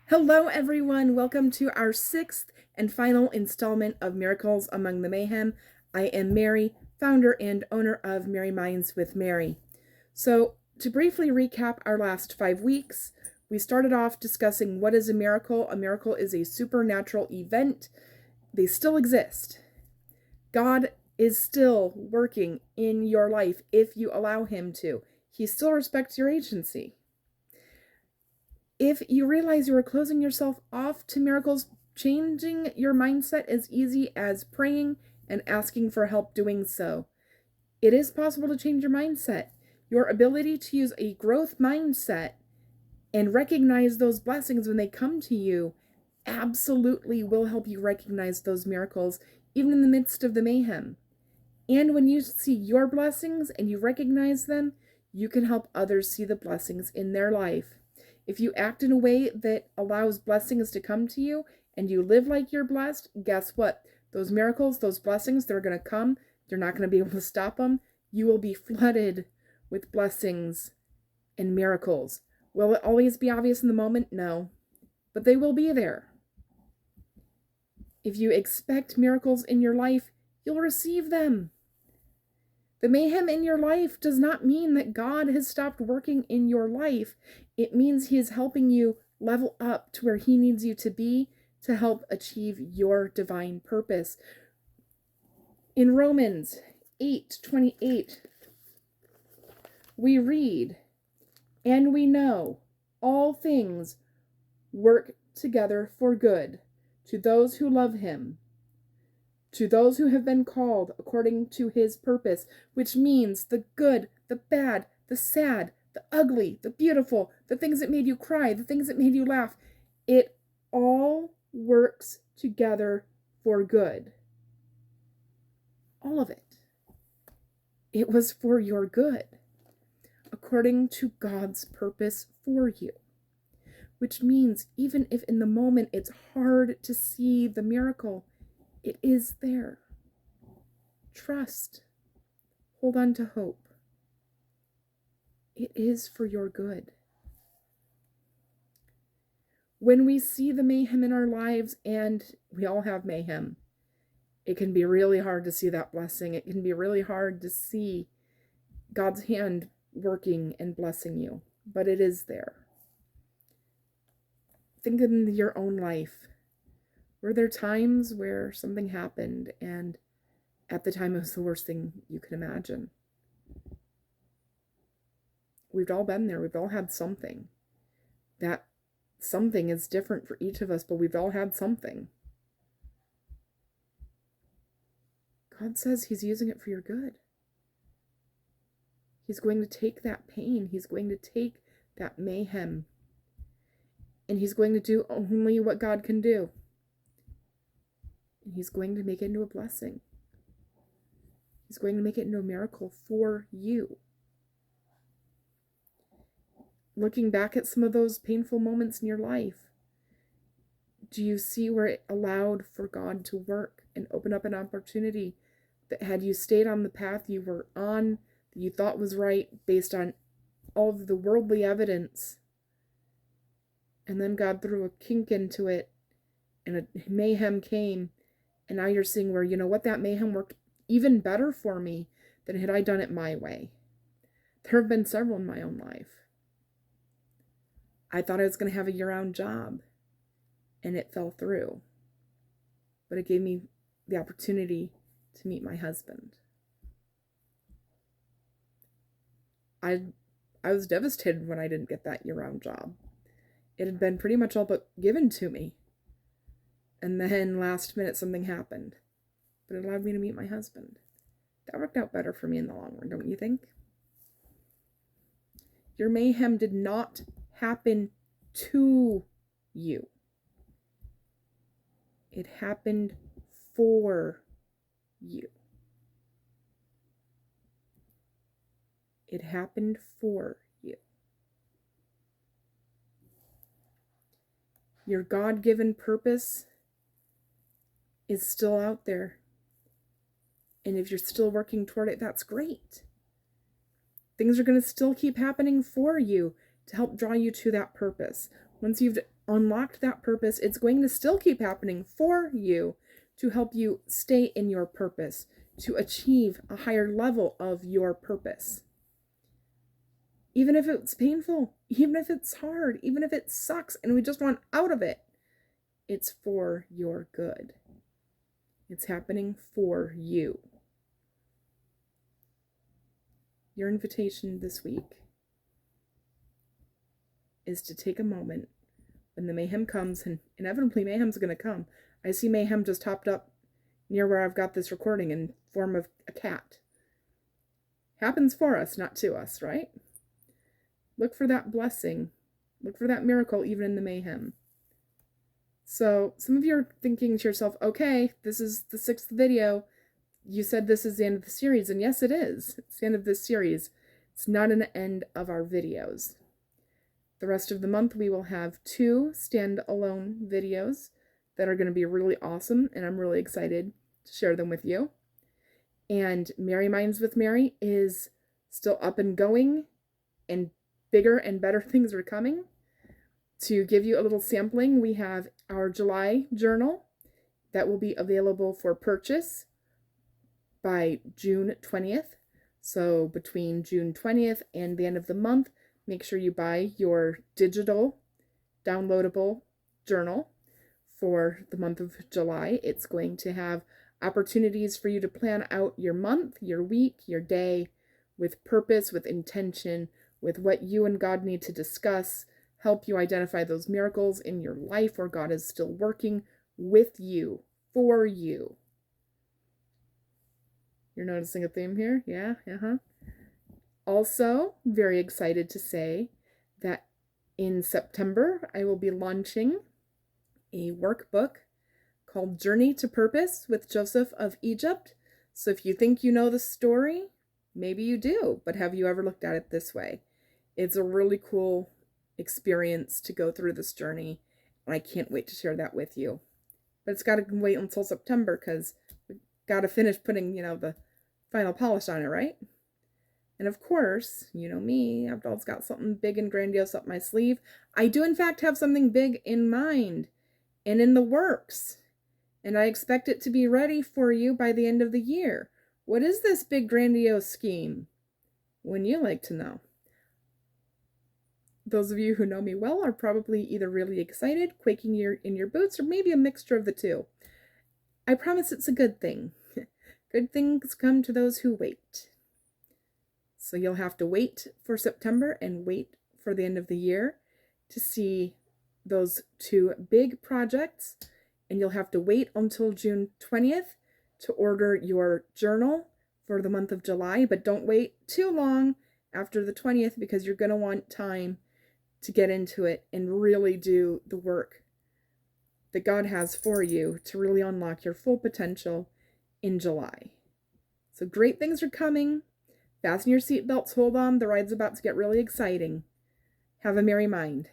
Hello, everyone. Welcome to our sixth and final installment of Miracles Among the Mayhem. I am Mary, founder and owner of Merry Minds with Mary. So, to briefly recap our last 5 weeks, we started off discussing what is a miracle. A miracle is a supernatural event. They still exist. God is still working in your life if you allow Him to. He still respects your agency. If you realize you are closing yourself off to miracles, changing your mindset as easy as praying and asking for help doing so. It is possible to change your mindset. Your ability to use a growth mindset and recognize those blessings when they come to you absolutely will help you recognize those miracles, even in the midst of the mayhem. And when you see your blessings and you recognize them, you can help others see the blessings in their life. If you act in a way that allows blessings to come to you and you live like you're blessed, guess what? Those miracles, those blessings, they're going to come. They're not going to be able to stop them. You will be flooded with blessings and miracles. Will it always be obvious in the moment? No. But they will be there. If you expect miracles in your life, you'll receive them. The mayhem in your life does not mean that God has stopped working in your life. It means He is helping you level up to where He needs you to be to help achieve your divine purpose. In Romans 8:28, we read, "And we know all things work together for good to those who love Him, to those who have been called according to His purpose," which means the good, the bad, the sad, the ugly, the beautiful, the things that made you cry, the things that made you laugh. It all works together for good. All of it. It was for your good, according to God's purpose for you. Which means even if in the moment it's hard to see the miracle, it is there. Trust. Hold on to hope. It is for your good. When we see the mayhem in our lives, and we all have mayhem, it can be really hard to see that blessing. It can be really hard to see God's hand working and blessing you, but it is there. Think in your own life. Were there times where something happened and at the time it was the worst thing you could imagine? We've all been there. We've all had something. That something is different for each of us, but we've all had something. God says He's using it for your good. He's going to take that pain. He's going to take that mayhem. And He's going to do only what God can do. He's going to make it into a blessing. He's going to make it into a miracle for you. Looking back at some of those painful moments in your life, do you see where it allowed for God to work and open up an opportunity that had you stayed on the path you were on, that you thought was right based on all of the worldly evidence, and then God threw a kink into it and a mayhem came, and now you're seeing where, you know what, that mayhem worked even better for me than had I done it my way. There have been several in my own life. I thought I was going to have a year-round job, and it fell through. But it gave me the opportunity to meet my husband. I was devastated when I didn't get that year-round job. It had been pretty much all but given to me. And then last minute something happened. But it allowed me to meet my husband. That worked out better for me in the long run, don't you think? Your mayhem did not happen to you. It happened for you. It happened for you. Your God-given purpose is still out there. And if you're still working toward it, that's great. Things are going to still keep happening for you to help draw you to that purpose. Once you've unlocked that purpose. It's going to still keep happening for you to help you stay in your purpose, to achieve a higher level of your purpose. Even if it's painful, even if it's hard, even if it sucks and we just want out of it, it's for your good. It's happening for you. Your invitation this week is to take a moment when the mayhem comes, and inevitably mayhem's going to come. I see mayhem just hopped up near where I've got this recording in form of a cat. Happens for us, not to us, right? Look for that blessing. Look for that miracle even in the mayhem. So some of you are thinking to yourself, okay, this is the 6th video. You said this is the end of the series, and yes, it is. It's the end of this series. It's not an end of our videos. The rest of the month, we will have 2 standalone videos that are going to be really awesome, and I'm really excited to share them with you. And Merry Minds with Mary is still up and going, and bigger and better things are coming. To give you a little sampling, we have our July journal that will be available for purchase by June 20th. So between June 20th and the end of the month, make sure you buy your digital downloadable journal for the month of July. It's going to have opportunities for you to plan out your month, your week, your day with purpose, with intention, with what you and God need to discuss, help you identify those miracles in your life where God is still working with you, for you. You're noticing a theme here? Yeah? Also, very excited to say that in September, I will be launching a workbook called Journey to Purpose with Joseph of Egypt. So if you think you know the story, maybe you do, but have you ever looked at it this way? It's a really cool experience to go through this journey, and I can't wait to share that with you. But it's got to wait until September because we've got to finish putting, the final polish on it, right? And of course, you know me, I've always got something big and grandiose up my sleeve. I do, in fact, have something big in mind and in the works, and I expect it to be ready for you by the end of the year. What is this big grandiose scheme? Wouldn't you like to know? Those of you who know me well are probably either really excited, quaking in your boots, or maybe a mixture of the two. I promise it's a good thing. Good things come to those who wait. So you'll have to wait for September and wait for the end of the year to see those 2 big projects. And you'll have to wait until June 20th to order your journal for the month of July. But don't wait too long after the 20th because you're going to want time to get into it and really do the work that God has for you to really unlock your full potential in July. So great things are coming. Fasten your seatbelts, hold on, the ride's about to get really exciting. Have a merry mind.